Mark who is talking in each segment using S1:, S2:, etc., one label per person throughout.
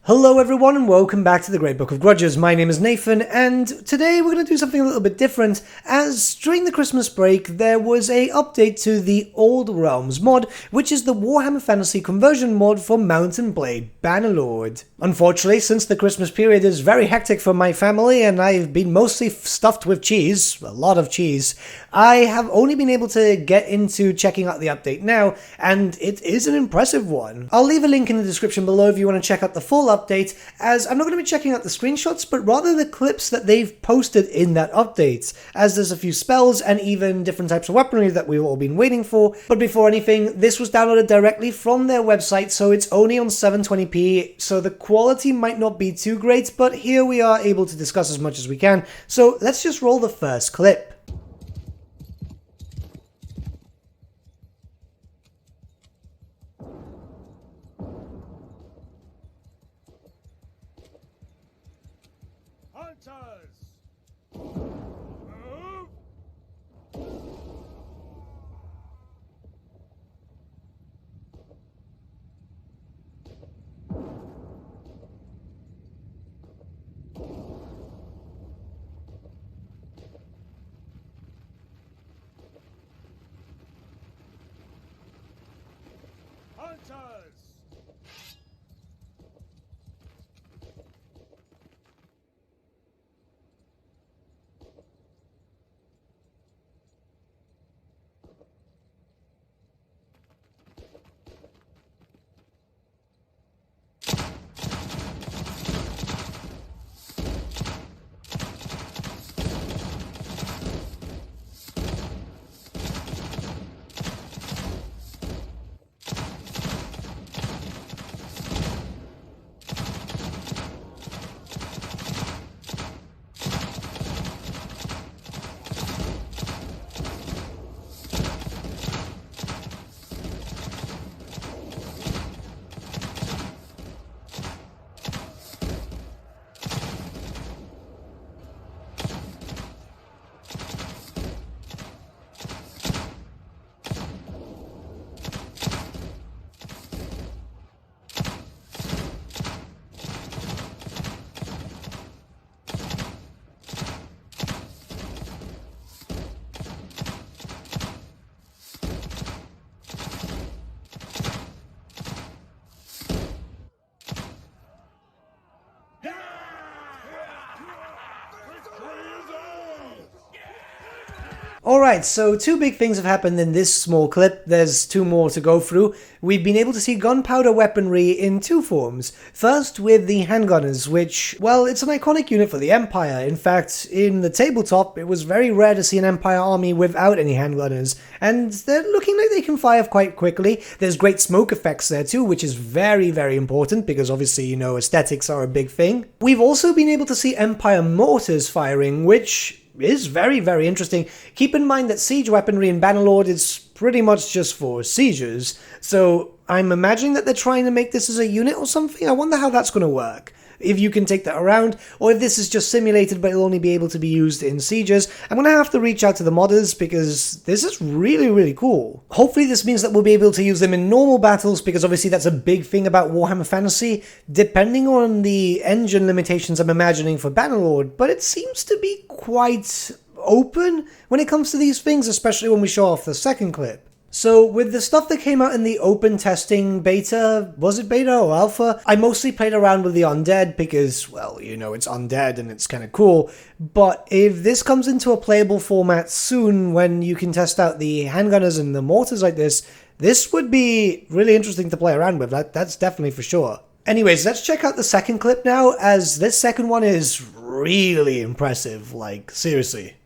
S1: Hello everyone and welcome back to the Great Book of Grudges. My name is Nathan and today we're going to do something a little bit different as during the Christmas break there was a update to the Old Realms mod, which is the Warhammer Fantasy conversion mod for Mount and Blade Bannerlord. Unfortunately, since the Christmas period is very hectic for my family and I've been mostly stuffed with cheese, a lot of cheese, I have only been able to get into checking out the update now, and it is an impressive one. I'll leave a link in the description below if you want to check out the full update, as I'm not going to be checking out the screenshots, but rather the clips that they've posted in that update, as there's a few spells and even different types of weaponry that we've all been waiting for. But before anything, this was downloaded directly from their website, so it's only on 720p, so the quality might not be too great, but here we are able to discuss as much as we can, so let's just roll the first clip. Alright, so two big things have happened in this small clip. There's two more to go through. We've been able to see gunpowder weaponry in two forms. First with the handgunners, which, well, it's an iconic unit for the Empire. In fact, in the tabletop, it was very rare to see an Empire army without any handgunners, and they're looking like they can fire quite quickly. There's great smoke effects there too, which is very, very important, because obviously, you know, aesthetics are a big thing. We've also been able to see Empire mortars firing, which is very, very interesting. Keep in mind that siege weaponry in Bannerlord is pretty much just for sieges, so I'm imagining that they're trying to make this as a unit or something. I wonder how that's going to work. If you can take that around, or if this is just simulated but it'll only be able to be used in sieges. I'm going to have to reach out to the modders because this is really, really cool. Hopefully this means that we'll be able to use them in normal battles, because obviously that's a big thing about Warhammer Fantasy, depending on the engine limitations I'm imagining for Bannerlord, but it seems to be quite open when it comes to these things, especially when we show off the second clip. So with the stuff that came out in the open testing beta, was it beta or alpha? I mostly played around with the undead because, well, you know, it's undead and it's kind of cool. But if this comes into a playable format soon, when you can test out the handgunners and the mortars like this would be really interesting to play around with. That's definitely for sure. Anyways, let's check out the second clip now, as this second one is really impressive, like, seriously.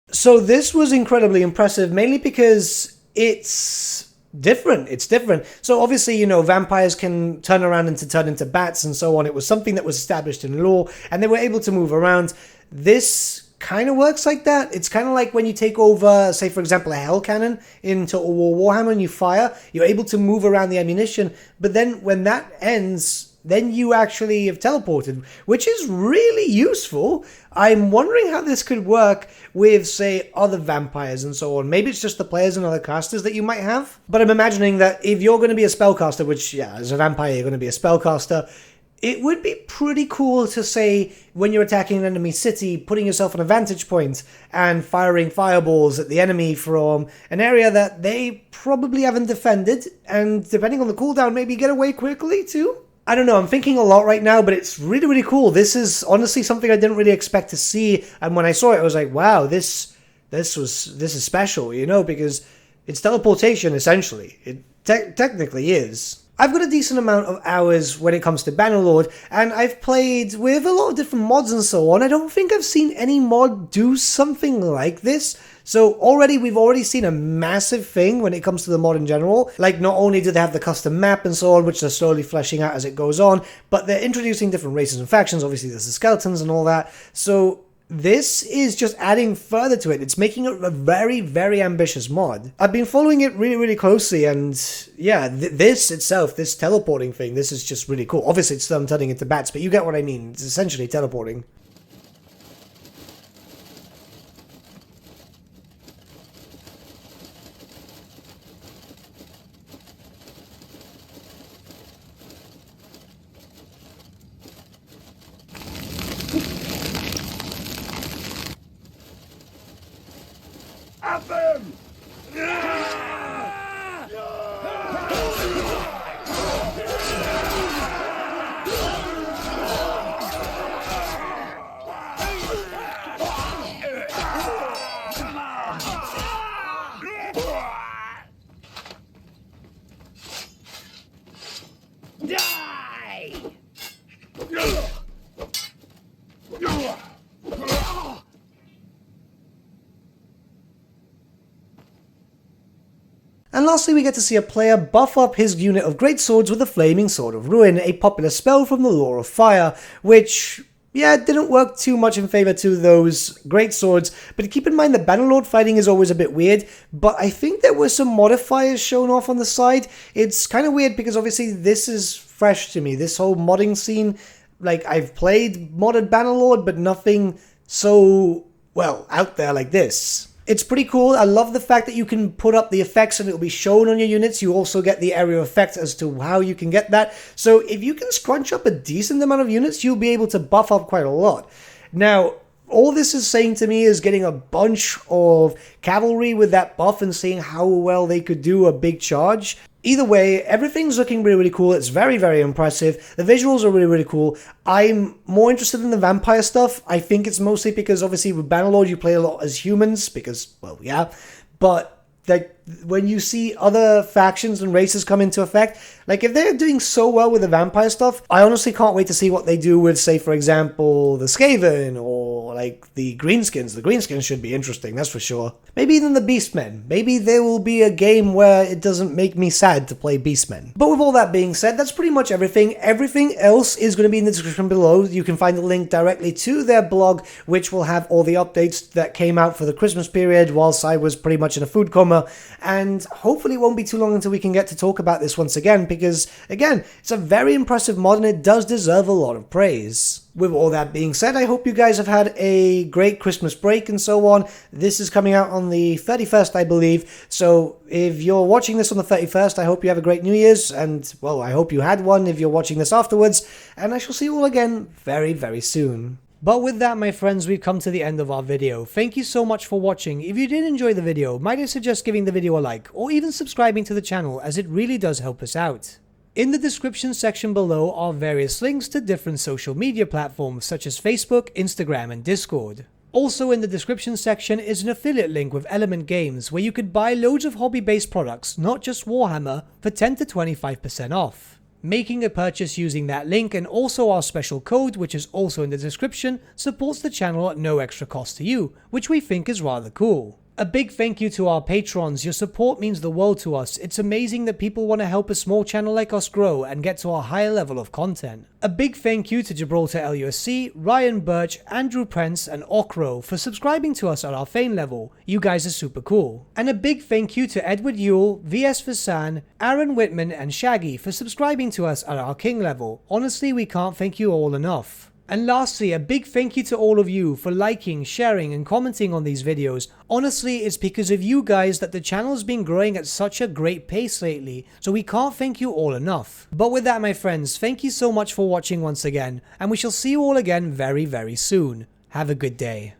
S1: So this was incredibly impressive, mainly because it's different. It's different. So obviously, you know, vampires can turn around and turn into bats and so on. It was something that was established in lore, and they were able to move around. This kind of works like that. It's kind of like when you take over, say for example, a hell cannon in Total War Warhammer and you fire, you're able to move around the ammunition, but then when that ends, then you actually have teleported, which is really useful. I'm wondering how this could work with, say, other vampires and so on. Maybe it's just the players and other casters that you might have. But I'm imagining that if you're going to be a spellcaster, which, yeah, as a vampire, you're going to be a spellcaster, it would be pretty cool to, say, when you're attacking an enemy city, putting yourself on a vantage point and firing fireballs at the enemy from an area that they probably haven't defended, and depending on the cooldown, maybe get away quickly too? I don't know, I'm thinking a lot right now, but it's really, really cool. This is honestly something I didn't really expect to see, and when I saw it, I was like, wow, this is special, you know, because it's teleportation, essentially. It technically is. I've got a decent amount of hours when it comes to Bannerlord, and I've played with a lot of different mods and so on. I don't think I've seen any mod do something like this. So we've already seen a massive thing when it comes to the mod in general. Like, not only do they have the custom map and so on, which they're slowly fleshing out as it goes on, but they're introducing different races and factions. Obviously, there's the skeletons and all that. So this is just adding further to it. It's making it a very, very ambitious mod. I've been following it really, really closely, and yeah, this itself, this teleporting thing, this is just really cool. Obviously, it's them turning into bats, but you get what I mean. It's essentially teleporting. And lastly, we get to see a player buff up his unit of greatswords with the Flaming Sword of Ruin, a popular spell from the Lore of Fire, which, yeah, didn't work too much in favor to those greatswords, but keep in mind that Bannerlord fighting is always a bit weird, but I think there were some modifiers shown off on the side. It's kind of weird because obviously this is fresh to me, this whole modding scene. Like, I've played modded Bannerlord, but nothing so, well, out there like this. It's pretty cool. I love the fact that you can put up the effects and it'll be shown on your units. You also get the area effect as to how you can get that. So if you can scrunch up a decent amount of units, you'll be able to buff up quite a lot. Now, all this is saying to me is getting a bunch of cavalry with that buff and seeing how well they could do a big charge. Either way, everything's looking really, really cool. It's very, very impressive. The visuals are really, really cool. I'm more interested in the vampire stuff. I think it's mostly because obviously with Bannerlord you play a lot as humans because, well, yeah. But like when you see other factions and races come into effect, like if they're doing so well with the vampire stuff, I honestly can't wait to see what they do with, say, for example, the Skaven or like the Greenskins. The Greenskins should be interesting, that's for sure. Maybe even the Beastmen. Maybe there will be a game where it doesn't make me sad to play Beastmen. But with all that being said, that's pretty much everything. Everything else is going to be in the description below. You can find the link directly to their blog, which will have all the updates that came out for the Christmas period whilst I was pretty much in a food coma. And hopefully it won't be too long until we can get to talk about this once again, because, again, it's a very impressive mod and it does deserve a lot of praise. With all that being said, I hope you guys have had a great Christmas break and so on. This is coming out on the 31st, I believe. So if you're watching this on the 31st, I hope you have a great New Year's. And, well, I hope you had one if you're watching this afterwards. And I shall see you all again very, very soon. But with that, my friends, we've come to the end of our video. Thank you so much for watching. If you did enjoy the video, might I suggest giving the video a like, or even subscribing to the channel, as it really does help us out. In the description section below are various links to different social media platforms such as Facebook, Instagram, and Discord. Also in the description section is an affiliate link with Element Games where you could buy loads of hobby-based products, not just Warhammer, for 10 to 25% off. Making a purchase using that link and also our special code, which is also in the description, supports the channel at no extra cost to you, which we think is rather cool. A big thank you to our patrons. Your support means the world to us. It's amazing that people want to help a small channel like us grow and get to a higher level of content. A big thank you to Gibraltar LUSC, Ryan Bertsche, Andrew Prince, and Okro for subscribing to us at our Fane level. You guys are super cool. And a big thank you to Edward Yule, VS Vasan, Aaron Whitman, and Shaggy for subscribing to us at our King level. Honestly, we can't thank you all enough. And lastly, a big thank you to all of you for liking, sharing, and commenting on these videos. Honestly, it's because of you guys that the channel's been growing at such a great pace lately, so we can't thank you all enough. But with that, my friends, thank you so much for watching once again, and we shall see you all again very, very soon. Have a good day.